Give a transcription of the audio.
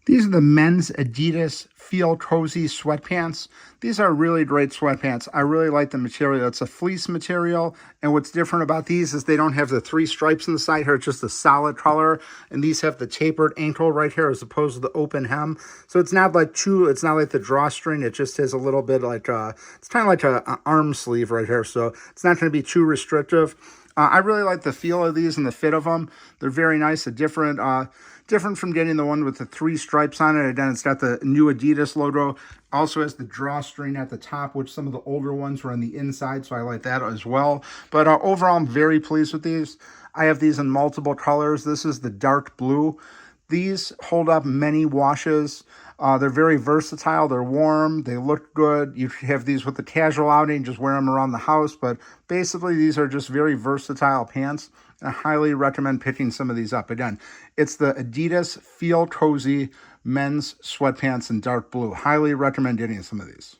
These are the men's Adidas Feel Cozy sweatpants. These are really great sweatpants. I really like the material. It's a fleece material, and what's different about these is they don't have the three stripes on the side here. It's just a solid color, and these have the tapered ankle right here as opposed to the open hem. So it's not like it's not like the drawstring. It just has a little bit like it's kind of like an arm sleeve right here. So it's not going to be too restrictive. I really like the feel of these and the fit of them. They're very nice. Different from getting the one with the three stripes on it. Again, it's got the new Adidas logo. Also has the drawstring at the top, which some of the older ones were on the inside, so I like that as well. But overall, I'm very pleased with these. I have these in multiple colors. This is the dark blue. These hold up many washes. They're very versatile. They're warm. They look good. You have these with the casual outing, just wear them around the house. But basically, these are just very versatile pants. I highly recommend picking some of these up. Again, it's the Adidas Feel Cozy men's sweatpants in dark blue. Highly recommend getting some of these.